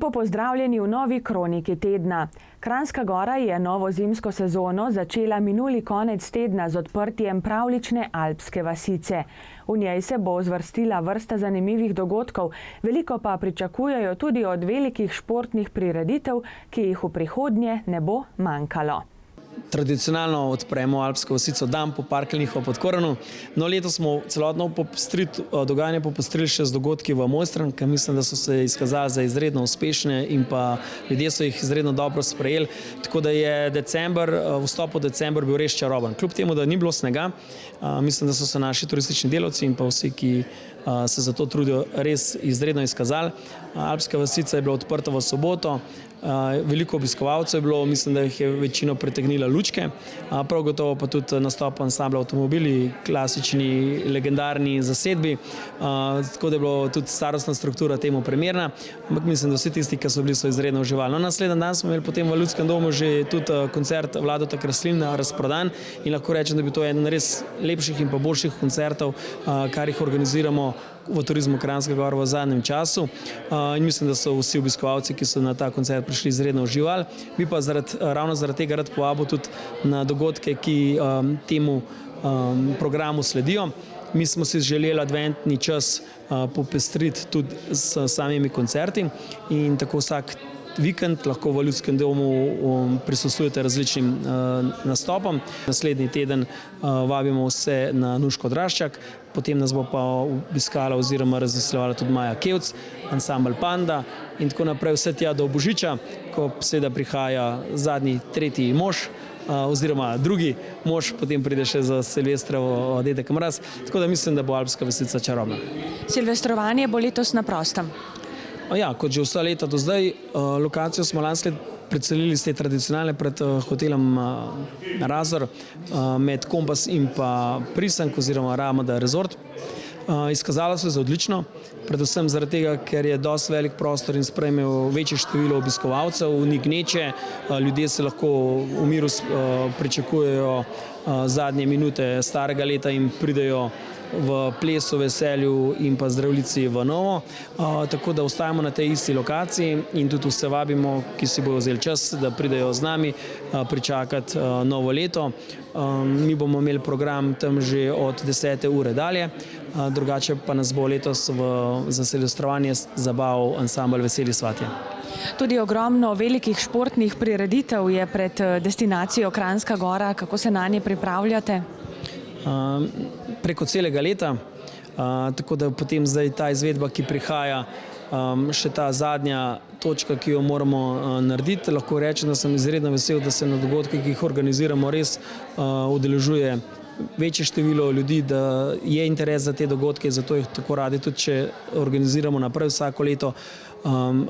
Lepo pozdravljeni v novi kroniki tedna. Kranjska Gora je novo zimsko sezono začela minuli konec tedna z odprtjem pravlične alpske vasice. V njej se bo zvrstila vrsta zanimivih dogodkov, veliko pa pričakujejo tudi od velikih športnih prireditev, ki jih v prihodnje ne bo manjkalo. Tradicionalno odpremo alpsko vasico dan po parkeljnih v Podkoranu. No, letos smo celotno dogajanje popestrili še z dogodki v Mojstrani, ki mislim, da so se izkazali za izredno uspešne in pa ljudje so jih izredno dobro sprejeli. Tako da je vstop v december bil res čaroben. Kljub temu, da ni bilo snega, mislim, da so se naši turistični delavci in pa vsi, ki se za to trudijo, res izredno izkazali. Alpska vasica je bila odprta v soboto. Veliko obiskovalcev je bilo, mislim, da jih je večino pritegnila lučke, prav gotovo pa tudi nastop ansambla Avtomobili, klasični, legendarni zasedbi, tako da je bila tudi starostna struktura temu primerna, ampak mislim, da vsi tisti, ki so bili, so izredno uživali. No, naslednji dan smo imeli potem v Ljudskem domu že tudi koncert Vladota Kreslina razprodan in lahko rečem, da bi to eden res lepših in pa boljših koncertov, kar jih organiziramo v Turizmu Kranjske Gore v zadnjem času, in mislim, da so vsi obiskovalci, ki so na ta koncert prišli, izredno uživali. Bi pa ravno zaradi tega rad povabil tudi na dogodke, ki temu programu sledijo. Mi smo si želeli adventni čas popestriti tudi s samimi koncerti in tako vsak vikend lahko v Ljudskem domu prisostvujete različnim nastopom. Naslednji teden vabimo vse na Nuško Draščak, potem nas bo pa obiskala oziroma razveseljevala tudi Maja Kevc, ansambel Panda in tako naprej vse tja do Božiča, ko seveda prihaja zadnji, tretji mož oziroma drugi mož, potem pride še za Silvestrovo dedek Mraz, tako da mislim, da bo alpska vasica čarobna. Silvestrovanje bo letos na prostem. Ja, kot že vsa leta do zdaj, lokacijo smo lansko preselili z te tradicionalne pred hotelom Razor med Kompas in pa Prisank oziroma Ramada Resort. Izkazalo se za odlično, predvsem zaradi tega, ker je dosti velik prostor in sprejmejo večje število obiskovalcev, ni gneče, ljudje se lahko v miru pričakujejo zadnje minute starega leta in pridejo v plesu, veselju in pa zdravljici v novo, tako da ostajamo na tej isti lokaciji in tudi vse vabimo, ki si bojo vzeli čas, da pridejo z nami pričakati novo leto. Mi bomo imeli program tam že od 10. ure dalje, drugače pa nas bo letos za silvestrovanje zabaval ansambel Veseli svatje. Tudi ogromno velikih športnih prireditev je pred destinacijo Kranjska Gora. Kako se na nje pripravljate? Preko celega leta, tako da potem zdaj ta izvedba, ki prihaja, še ta zadnja točka, ki jo moramo narediti. Lahko rečem, da sem izredno vesel, da se na dogodkih, ki jih organiziramo, res udeležuje večje število ljudi, da je interes za te dogodke, zato jih tako radi tudi, če organiziramo naprej vsako leto,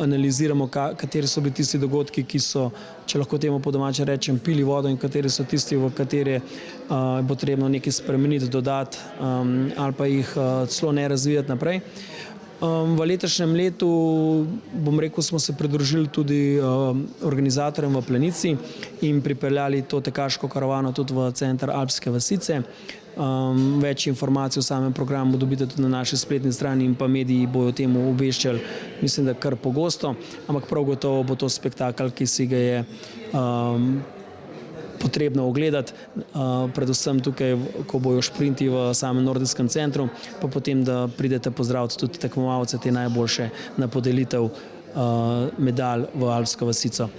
analiziramo, kateri so bili tisti dogodki, ki so, če lahko temu po domače rečem, pili vodo in kateri so tisti, v katere je potrebno nekaj spremeniti, dodati ali pa jih celo ne razvijati naprej. V letošnjem letu, bom rekel, smo se pridružili tudi organizatorjem v Planici in pripeljali to tekaško karavano tudi v center Alpske vasice. Več informacij o samem programu dobite tudi na naši spletni strani in pa mediji bojo temu obveščali, mislim, da kar pogosto, ampak prav gotovo bo to spektakel, ki si ga je potrebno ogledati, predvsem tukaj, ko bojo šprinti v samem nordijskem centru, pa potem, da pridete pozdraviti tudi tekmovalce, te najboljše na podelitev medalj v Alpsko vasico.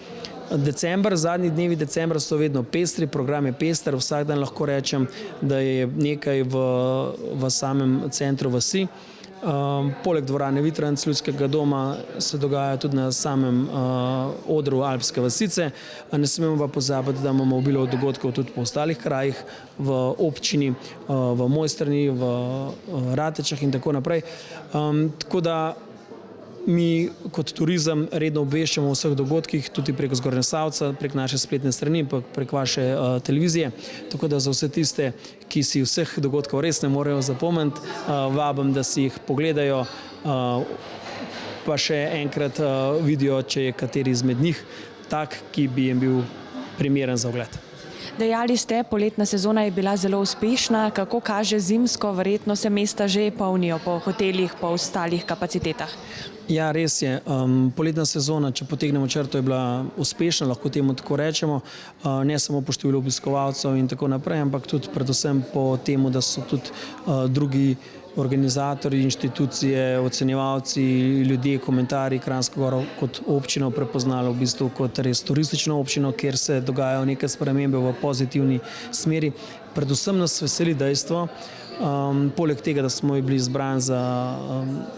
December, zadnji dnevi decembra so vedno pestri, program je pester, vsak dan lahko rečem, da je nekaj v samem centru vasi. Poleg dvorane Vitranc Ljudskega doma se dogaja tudi na samem odru Alpske vasice. Ne smemo pa pozabiti, da imamo obilo dogodkov tudi po ostalih krajih, v občini, v Mojstrani, v Ratečah in tako naprej. Tako da mi kot turizem redno obveščamo o vseh dogodkih, tudi preko Zgornje Savca, prek naše spletne strani, prek vaše televizije. Tako da za vse tiste, ki si vseh dogodkov res ne morejo zapomniti, vabim, da si jih pogledajo, pa še enkrat vidijo, če je kateri izmed njih tak, ki bi jim bil primeren za ogled. Dejali ste, poletna sezona je bila zelo uspešna. Kako kaže zimsko? Verjetno se mesta že polnijo po hotelih, po ostalih kapacitetah. Ja, res je. Poletna sezona, če potegnemo črto, je bila uspešna, lahko temu tako rečemo. Ne samo po številu obiskovalcev in tako naprej, ampak tudi predvsem po temu, da so tudi drugi organizatorji, inštitucije, ocenjevalci, ljudje, komentarji Kranjsko Goro kot občino prepoznali v bistvu kot res turistično občino, kjer se dogajajo neke spremembe v pozitivni smeri. Predvsem nas veseli dejstvo, poleg tega, da smo bili izbrani za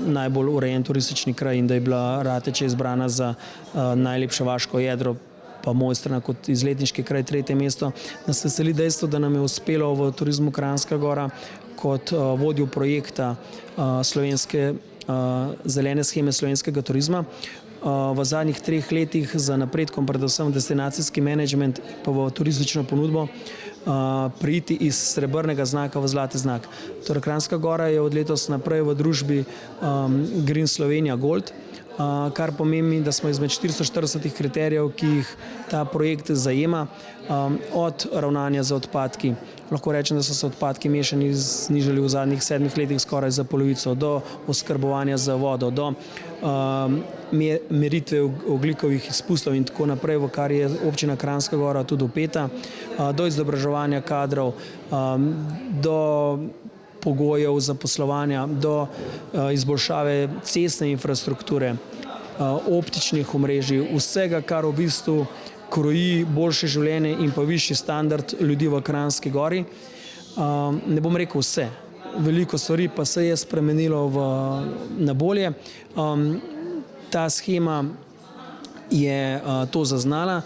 najbolj urejen turistični kraj in da je bila Rateče izbrana za najlepše vaško jedro, pa Mojstrana kot izletniški kraj 3. mesto, nas veseli dejstvo, da nam je uspelo v turizmu Kranjska Gora kot vodju projekta slovenske zelene sheme slovenskega turizma v zadnjih 3 letih za napredkom, predvsem destinacijski menedžment in pa v turistično ponudbo priti iz srebrnega znaka v zlati znak. Torej, Kranjska Gora je od letos naprej v družbi Green Slovenia Gold, kar pomeni, da smo izmed 440 kriterijev, ki jih ta projekt zajema, od ravnanja z odpadki. Lahko rečem, da so se odpadki mešani znižali v zadnjih 7 letih skoraj za polovico, do oskrbovanja z vodo, do meritve ogljikovih izpustov in tako naprej, v kar je občina Kranjska Gora tudi vpeta, do izobraževanja kadrov, do pogojev zaposlovanja, do izboljšave cestne infrastrukture, optičnih omrežij, vsega, kar v bistvu kroji boljše življenje in pa višji standard ljudi v Kranjski Gori. Ne bom rekel vse, veliko stvari pa se je spremenilo na bolje. Ta shema je to zaznala.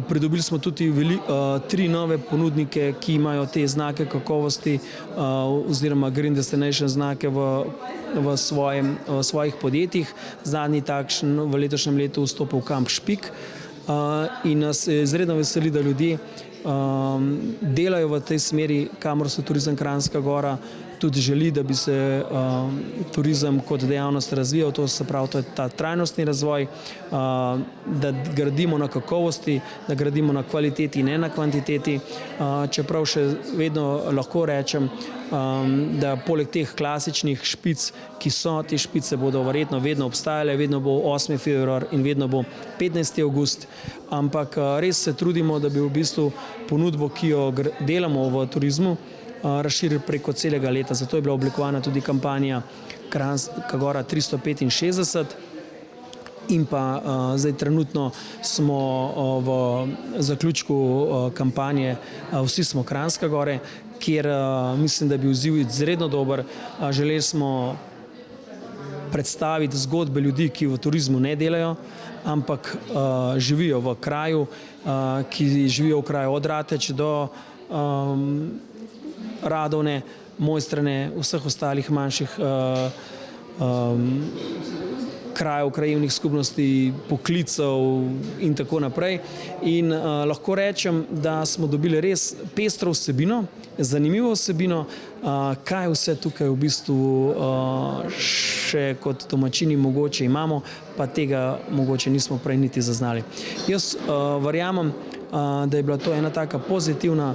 Pridobili smo tudi 3 nove ponudnike, ki imajo te znake kakovosti oziroma Green Destination znake v svojih podjetjih. Zadnji takšen v letošnjem letu vstopil Kamp Špik in nas izredno veseli, da ljudje delajo v tej smeri, kamor se turizem Kranjska Gora tudi želi, da bi se turizem kot dejavnost razvijal, to se pravi, to je ta trajnostni razvoj, da gradimo na kakovosti, da gradimo na kvaliteti, ne na kvantiteti, čeprav še vedno lahko rečem, da poleg teh klasičnih špic, ki so, te špice bodo verjetno vedno obstajale, vedno bo 8. februar in vedno bo 15. avgust, ampak res se trudimo, da bi v bistvu ponudbo, ki jo delamo v turizmu, razširili preko celega leta. Zato je bila oblikovana tudi kampanja Kranjska Gora 365 in pa zdaj trenutno smo v zaključku kampanje Vsi smo Kranjska Gore, kjer mislim, da bi odziv izredno dober. Želeli smo predstaviti zgodbe ljudi, ki v turizmu ne delajo, ampak živijo v kraju, ki živijo v kraju od Rateč do Radovne, Mojstrane, vseh ostalih manjših krajev, krajevnih skupnosti, poklicev in tako naprej. In lahko rečem, da smo dobili res pestro vsebino, zanimivo vsebino, kaj vse tukaj v bistvu še kot domačini mogoče imamo, pa tega mogoče nismo prej niti zaznali. Jaz verjamem, da je bila to ena taka pozitivna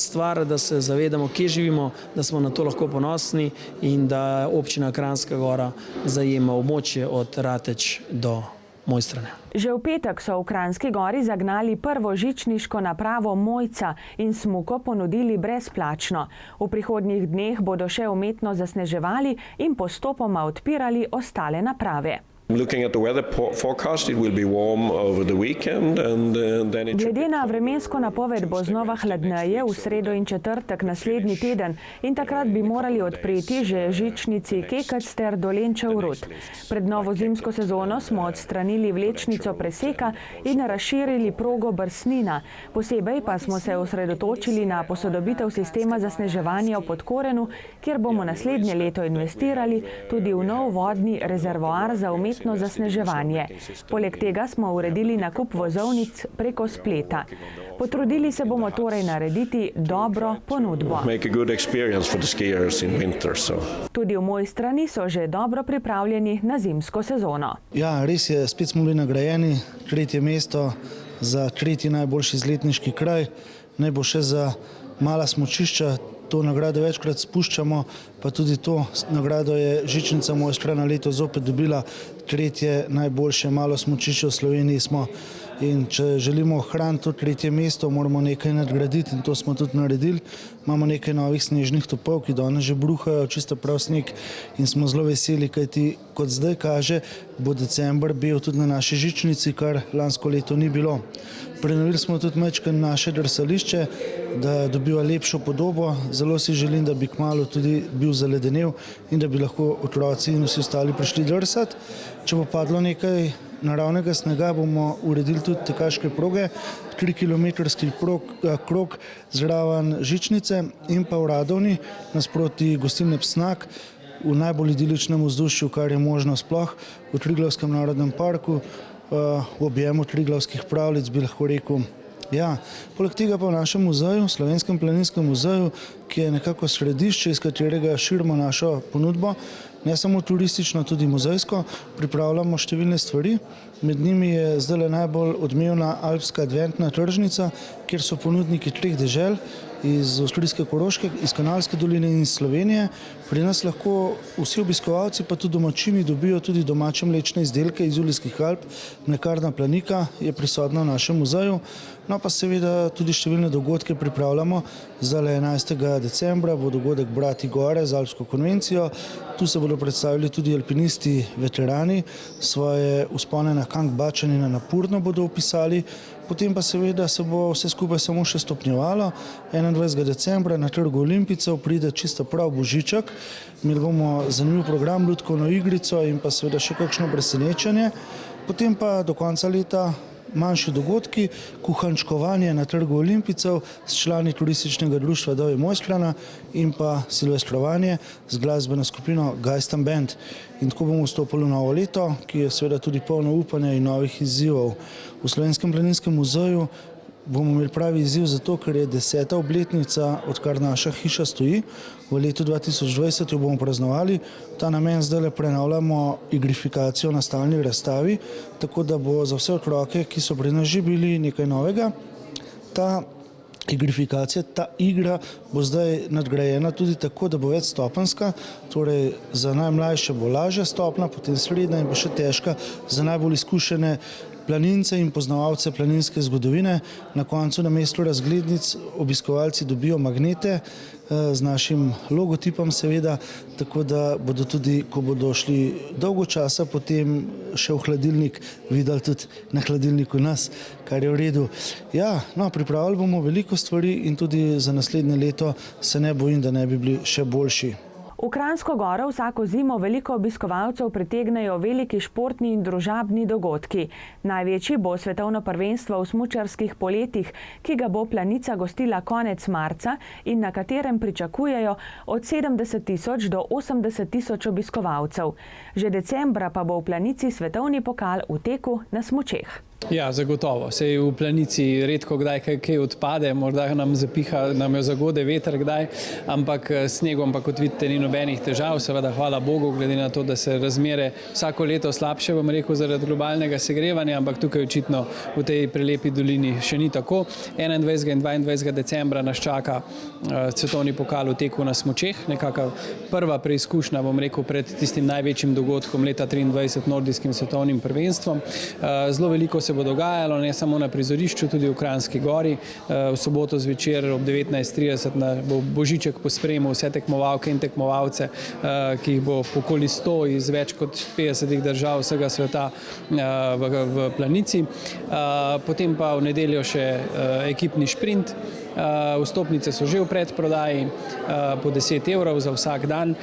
stvar, da se zavedamo, kje živimo, da smo na to lahko ponosni in da občina Kranjska Gora zajema območje od Rateč do Mojstrane. Že v petek so v Kranjski Gori zagnali prvo žičniško napravo Mojca in smuko ponudili brezplačno. V prihodnjih dneh bodo še umetno zasneževali in postopoma odpirali ostale naprave. Glede na vremensko napoved bo znova hladneje v sredo in četrtek naslednji teden in takrat bi morali odpreti že žičnici Kekec ter Dolenčev Rud. Pred novo zimsko sezono smo odstranili vlečnico preseka in razširili progo Brsnina. Posebej pa smo se osredotočili na posodobitev sistema zasneževanja v Podkorenu, kjer bomo naslednje leto investirali tudi v nov vodni rezervoar za umetno zasneževanje. Poleg tega smo uredili nakup vozovnic preko spleta. Potrudili se bomo torej narediti dobro ponudbo. Tudi v Mojstrani so že dobro pripravljeni na zimsko sezono. Ja, res je, spet smo bili nagrajeni, 3. mesto za 3. najboljši izletniški kraj. naj bo še za mala smučišča. To nagrado večkrat spuščamo, pa tudi to nagrado je Žičnica Mojstrana letos zopet dobila, 3. najboljše malo smučišče v Sloveniji smo. In če želimo ohraniti to 3. mesto, moramo nekaj nadgraditi in to smo tudi naredili. Imamo nekaj novih snežnih topov, ki danes že bruhajo, čisto prav sneg in smo zelo veseli, kajti kot zdaj kaže, bo december bil tudi na naši žičnici, kar lansko leto ni bilo. Prenovili smo tudi majčkeno naše drsališče, da dobiva lepšo podobo. Zelo si želim, da bi kmalu tudi bil zaledenel in da bi lahko otroci in vsi ostali prišli drsati. Če bo padlo nekaj naravnega snega, bomo uredili tudi tekaške proge, 3-kilometrski krog zraven žičnice in pa v Radovni nasproti gostilne Psnak v najbolj idiličnem vzdušju, kar je možno sploh v Triglavskem narodnem parku, v objemu Triglavskih pravljic, bi lahko rekel. Ja, poleg tega pa v našem muzeju, Slovenskem planinskem muzeju, ki je nekako središče, iz katerega širimo našo ponudbo, ne samo turistično, tudi muzejsko, pripravljamo številne stvari. Med njimi je zdaj najbolj odmevna alpska adventna tržnica, kjer so ponudniki 3 dežel, iz avstrijske Koroške, iz Kanalske doline in iz Slovenije. Pri nas lahko vsi obiskovalci, pa tudi domačini, dobijo tudi domače mlečne izdelke iz Julijskih Alp. Mlekarna Planika je prisotna v našem muzeju. No pa seveda tudi številne dogodke pripravljamo. Zdaj 11. decembra bo dogodek Brati gore z Alpsko konvencijo. Tu se bodo predstavili tudi alpinisti veterani, svoje vzpone na Kang Bačanina na Purno bodo opisali. Potem pa seveda se bo vse skupaj samo še stopnjevalo. 21. decembra na Trgu Olimpijcev pride čisto prav božiček. Imeli bomo zanimiv program, lutkovno igrico in pa seveda še kakšno presenečenje. Potem pa do konca leta manjši dogodki, kuhančkovanje na Trgu Olimpijcev s člani turističnega društva Dovi Mojstrana in pa silvestrovanje z glasbeno skupino Geistan Band. In tako bomo vstopili v novo leto, ki je seveda tudi polno upanja in novih izzivov. V Slovenskem planinskem muzeju bomo imeli pravi izziv zato, ker je 10. obletnica, odkar naša hiša stoji. V letu 2020 jo bomo praznovali. V ta namen zdaj prenavljamo igrifikacijo na stalni razstavi, tako da bo za vse otroke, ki so pri nas že bili, nekaj novega. Ta igrifikacija, ta igra bo zdaj nadgrajena tudi tako, da bo večstopenjska, torej za najmlajše bo lažja stopnja, potem srednja in pa še težka za najbolj izkušene planince in poznavalce planinske zgodovine. Na koncu na mestu razglednic obiskovalci dobijo magnete z našim logotipom seveda, tako da bodo tudi, ko bodo šli dolgo časa, potem še v hladilnik videli tudi na hladilniku nas, kar je v redu. Ja, no, pripravili bomo veliko stvari in tudi za naslednje leto se ne bojim, da ne bi bili še boljši. V Kranjsko Goro vsako zimo veliko obiskovalcev pritegnejo veliki športni in družabni dogodki. Največji bo svetovno prvenstvo v smučarskih poletih, ki ga bo Planica gostila konec marca in na katerem pričakujejo od 70.000 do 80.000 obiskovalcev. Že decembra pa bo v Planici svetovni pokal v teku na smučeh. Ja, zagotovo. Sej v Planici redko kdaj kaj odpade, morda nam jo zagode veter kdaj, ampak snegom pa, kot vidite, ni nobenih težav. Seveda, hvala Bogu, glede na to, da se razmere vsako leto slabše, bom rekel, zaradi globalnega segrevanja, ampak tukaj očitno v tej prelepi dolini še ni tako. 21. in 22. decembra nas čaka svetovni pokal v teku na smučeh, nekaka prva preizkušnja, bom rekel, pred tistim največjim dogodkom leta 2023, nordijskim svetovnim prvenstvom. Zelo veliko se bo dogajalo, ne samo na prizorišču, tudi v Kranjski Gori. V soboto zvečer ob 19:30 bo Božiček pospremil vse tekmovalke in tekmovalce, ki jih bo okoli 100 iz več kot 50 držav vsega sveta v Planici. Potem pa v nedeljo še ekipni šprint. Vstopnice so že v predprodaji po 10 € za vsak dan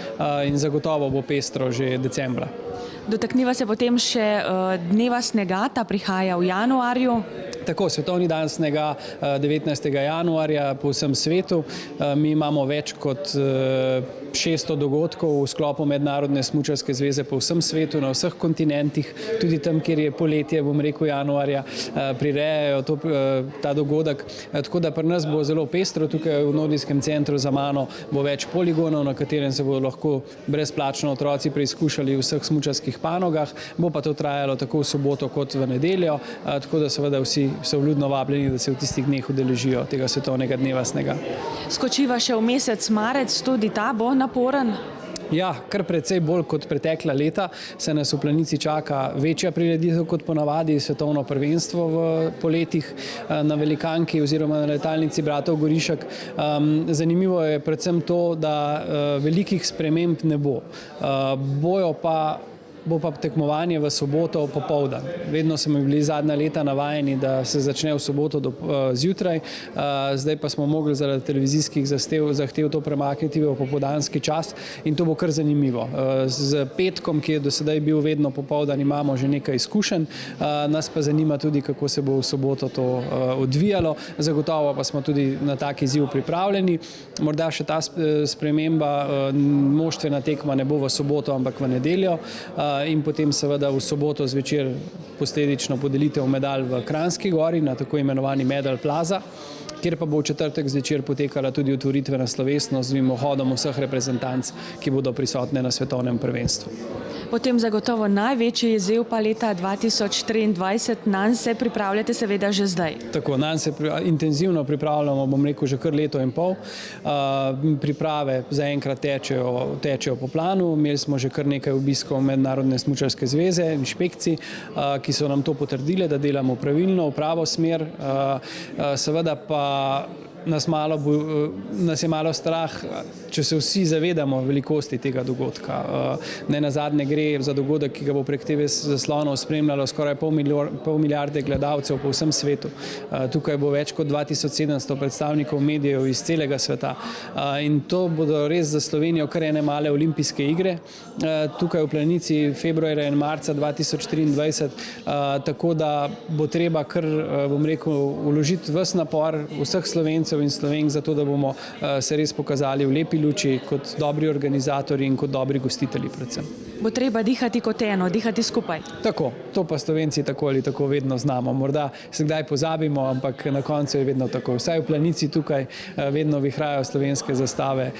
in zagotovo bo pestro že decembra. Dotakniva se potem še dneva snega, ta prihaja v januarju. Tako, svetovni dan snega 19. januarja po vsem svetu. Mi imamo več kot 600 dogodkov v sklopu Mednarodne smučarske zveze po vsem svetu, na vseh kontinentih, tudi tam, kjer je poletje, bom rekel, januarja, prirejajo ta dogodek. Tako da pri nas bo zelo pestro, tukaj v Nordijskem centru za mano bo več poligonov, na katerem se bodo lahko brezplačno otroci preizkušali v vseh smučarskih panogah. Bo pa to trajalo tako v soboto kot v nedeljo, tako da seveda vsi so vljudno vabljeni, da se v tistih dneh udeležijo tega svetovnega dneva snega. Skočiva še v mesec marec, tudi ta bo naporen. Ja, kar precej bolj kot pretekla leta se nas v Planici čaka večja prireditev kot ponavadi, svetovno prvenstvo v poletih na Velikanki oziroma na letalnici Bratov Gorišek. Zanimivo je predvsem to, da velikih sprememb ne bo. Bo pa tekmovanje v soboto popoldan. Vedno smo bili zadnja leta navajeni, da se začne v soboto zjutraj, zdaj pa smo mogli zaradi televizijskih zahtev to premakniti v popoldanski čas in to bo kar zanimivo. Z petkom, ki je do sedaj bil vedno popoldan, imamo že nekaj izkušenj, nas pa zanima tudi, kako se bo v soboto to odvijalo. Zagotovo pa smo tudi na tak izziv pripravljeni. Morda še ta sprememba, moštvena tekma ne bo v soboto, ampak v nedeljo. In potem seveda v soboto zvečer posledično podelitev medalj v Kranjski gori na tako imenovani Medal Plaza, kjer pa bo v četrtek zvečer potekala tudi otvoritvena slovesnost z mimohodom vseh reprezentanc, ki bodo prisotne na svetovnem prvenstvu. Potem zagotovo največji izziv pa leta 2023, nanj se pripravljate seveda že zdaj. Tako, nanj se intenzivno pripravljamo, bom rekel, že kar leto in pol. Priprave zaenkrat tečejo po planu. Imeli smo že kar nekaj obiskov Mednarodne smučarske zveze, inšpekcij, ki so nam to potrdile, da delamo pravilno, v pravo smer. Seveda pa nas je malo strah, če se vsi zavedamo velikosti tega dogodka. Ne nazadnje gre za dogodek, ki ga bo prek TV zaslonov spremljalo skoraj pol milijarde gledalcev po vsem svetu. Tukaj bo več kot 2700 predstavnikov medijev iz celega sveta in to bodo res za Slovenijo kar ene male olimpijske igre. Tukaj v Planici februarja in marca 2023, tako da bo treba kar, bom rekel, vložiti ves napor vseh Slovencev in Slovenk za to, da bomo se res pokazali v lepi luči kot dobri organizatorji in kot dobri gostitelji predvsem. Bo treba dihati kot eno, dihati skupaj. Tako, to pa Slovenci tako ali tako vedno znamo. Morda se kdaj pozabimo, ampak na koncu je vedno tako. Vsaj v Planici tukaj vedno vihrajo slovenske zastave,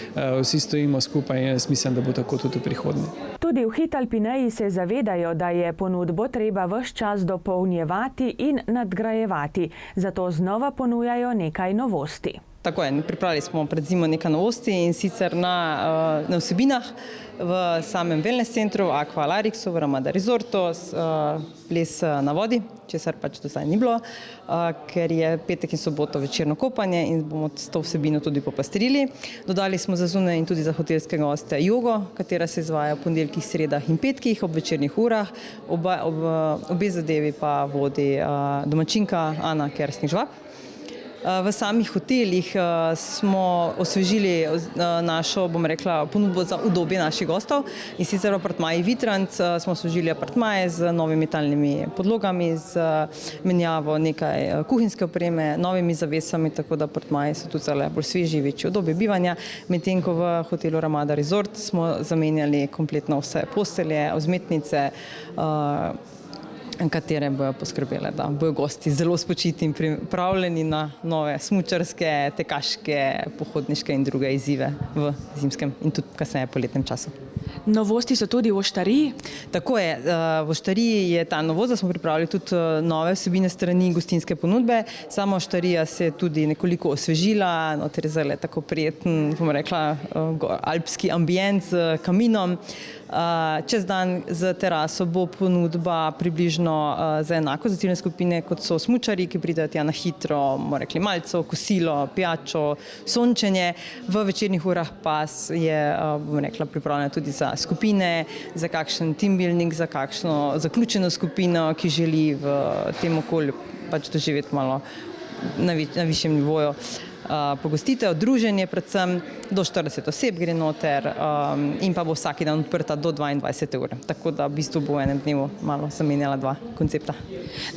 vsi stojimo skupaj in jaz mislim, da bo tako tudi v prihodnje. Tudi v Hit Alpineji se zavedajo, da je ponudbo treba ves čas dopolnjevati in nadgrajevati, zato znova ponujajo nekaj novosti. Tako je, pripravili smo pred zimo nekaj novosti in sicer na vsebinah v samem wellness centru, Aqua Larixu, v Ramada Resortu, ples na vodi, česar pač do zdaj ni bilo, ker je petek in soboto večerno kopanje in bomo s to vsebino tudi popestrili. Dodali smo za zunaj in tudi za hotelske goste jogo, katera se izvaja v ponedeljkih, sredah in petkih ob večernih urah. Obe zadevi pa vodi domačinka Ana Kersnik-Žvab. V samih hotelih smo osvežili našo, bom rekla, ponudbo za udobje naših gostov in sicer v apartmaji Vitrant smo osvežili apartmaje z novimi talnimi podlogami, z menjavo nekaj kuhinjske opreme, novimi zavesami, tako da apartmaji so tudi bolj sveži, večje udobje bivanja, medtem ko v hotelu Ramada Resort smo zamenjali kompletno vse postelje, vzmetnice, katere bojo poskrbele, da bojo gosti zelo spočiti in pripravljeni na nove smučarske, tekaške, pohodniške in druge izzive v zimskem in tudi kasneje poletnem času. Novosti so tudi v Oštariji? Tako je, v Oštariji je ta novost, da smo pripravili tudi nove vsebine strani gostinske ponudbe. Sama Oštarija se je tudi nekoliko osvežila, noter je zelo tako prijeten, bom rekla, alpski ambient z kaminom. Čez dan z teraso bo ponudba približno za enako za ciljne skupine, kot so smučarji, ki pridejo tja na hitro, bomo rekli malco, kosilo, pijačo, sončenje. V večernih urah pa je, bom rekla, pripravljena tudi za skupine, za kakšen team building, za kakšno zaključeno skupino, ki želi v tem okolju pač doživeti malo na višjem nivoju. Pogostitev, druženje predvsem, do 40 oseb gre noter in pa bo vsaki dan odprta do 22 ur. Tako da v bistvu bo v enem dnevu malo zamenjala dva koncepta.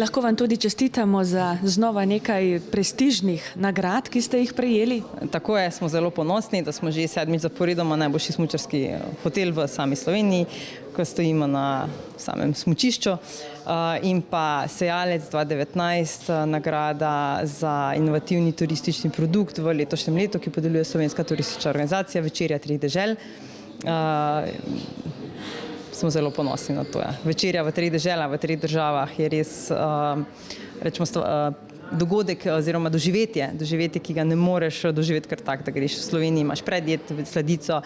Lahko vam tudi čestitamo za znova nekaj prestižnih nagrad, ki ste jih prejeli. Tako je, smo zelo ponosni, da smo že 7. zaporedoma najboljši smučarski hotel v sami Sloveniji, ko stojimo na samem smučišču. In pa Sejalec 2019, nagrada za inovativni turistični produkt v letošnjem letu, ki podeljuje Slovenska turistična organizacija Večerja treh dežel. Smo zelo ponosni na to. Večerja v treh deželah, v treh državah je res, rečemo, dogodek oziroma doživetje, ki ga ne moreš doživeti kar tak, da greš v Sloveniji, imaš predjed, sladico,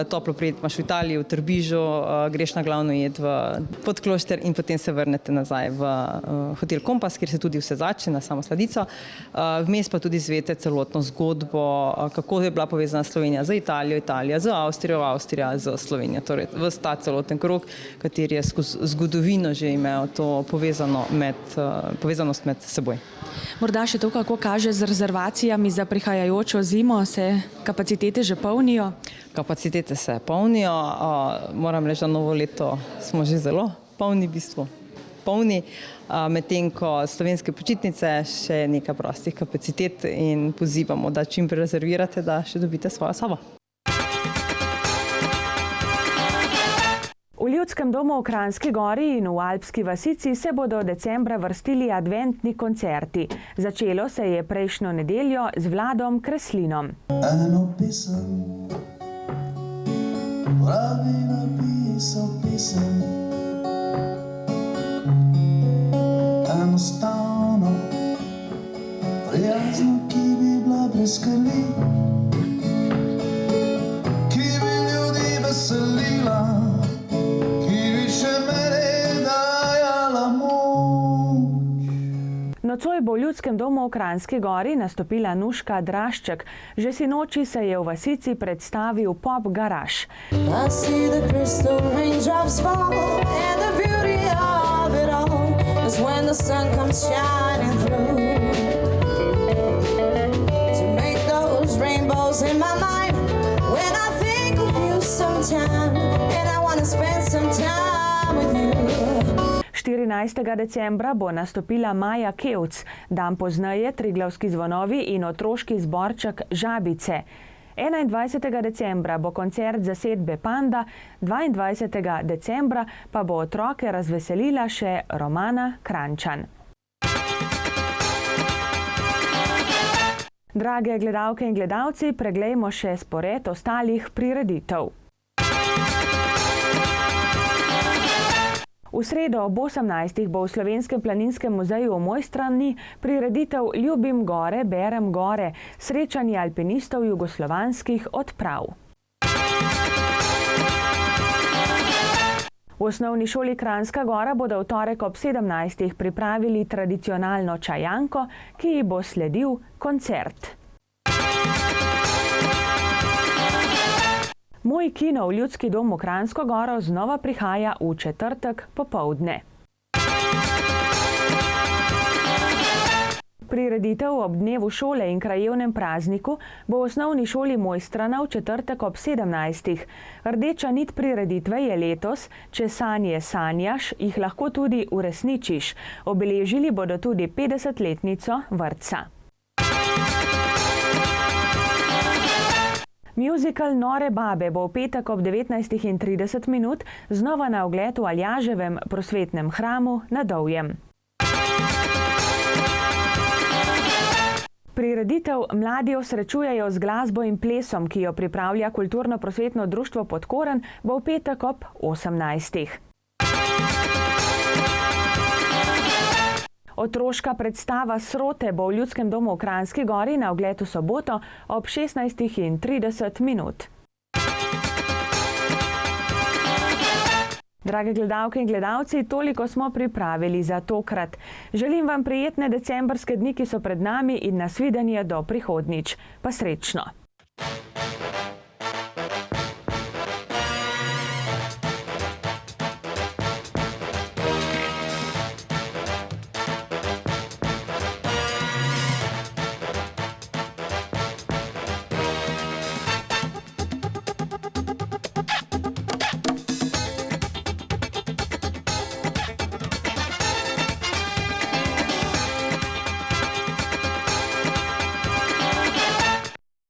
toplo prijed imaš v Italiji, v Trbižu, greš na glavno jed v Podklošter in potem se vrnete nazaj v hotel Kompas, kjer se tudi vse začne na samo sladico. Vmes pa tudi izveste celotno zgodbo, kako je bila povezana Slovenija z Italijo, Italija z Avstrijo, Avstrija z Slovenijo. Torej, ves ta celoten krog, kateri je skozi zgodovino že imel to povezanost med seboj. Morda še to, kako kaže z rezervacijami za prihajajočo zimo, se kapacitete že polnijo? Kapacitete se polnijo, moram reči, da novo leto smo že zelo polni, medtem ko slovenske počitnice še nekaj prostih kapacitet in pozivamo, da čim prej rezervirate, da še dobite svojo sobo. V Ljudskem domu v Kranjski Gori in v Alpski vasici se bodo decembra vrstili adventni koncerti. Začelo se je prejšnjo nedeljo z Vladom Kreslinom. Eno pesem, pravi napisal pesem, enostavno, prijazno, ki bi bila brez skrbi, ki bi ljudi veselila, Nocoj bo v Ljudskem domu v Kranjski Gori nastopila Nuška Drašček. Že sinoči se je v vasici predstavil Pop Garaž. Štirinajstega decembra bo nastopila Maja Kevc, dan pozneje Triglavski zvonovi in otroški zborček Žabice. 21. decembra bo koncert zasedbe Panda, 22. decembra pa bo otroke razveselila še Romana Kranjčan. Drage gledalke in gledalci, preglejmo še spored ostalih prireditev. V sredo ob 18. bo v Slovenskem planinskem muzeju v Mojstrani prireditev Ljubim gore, berem gore, srečanje alpinistov jugoslovanskih odprav. V osnovni šoli Kranjska Gora bodo v torek ob 17. pripravili tradicionalno čajanko, ki ji bo sledil koncert. Moj kino v Ljudski dom v Kranjsko Goro znova prihaja v četrtek popoldne. Prireditev ob dnevu šole in krajevnem prazniku bo v osnovni šoli Mojstrana v četrtek ob 17. Rdeča nit prireditve je letos, če sanje sanjaš, jih lahko tudi uresničiš. Obeležili bodo tudi 50-letnico vrtca. Musical Nore babe bo v petek ob 19:30 znova na ogled v Aljaževem prosvetnem hramu na Dovjem. Prireditev mladi osrečujejo z glasbo in plesom, ki jo pripravlja Kulturno-prosvetno društvo Podkoren, bo v petek ob 18. Otroška predstava Srote bo v Ljudskem domu v Kranjski Gori na ogled v soboto ob 16:30. Drage gledalke in gledalci, toliko smo pripravili za tokrat. Želim vam prijetne decembrske dni, ki so pred nami, in nasvidenje do prihodnjič. Pa srečno!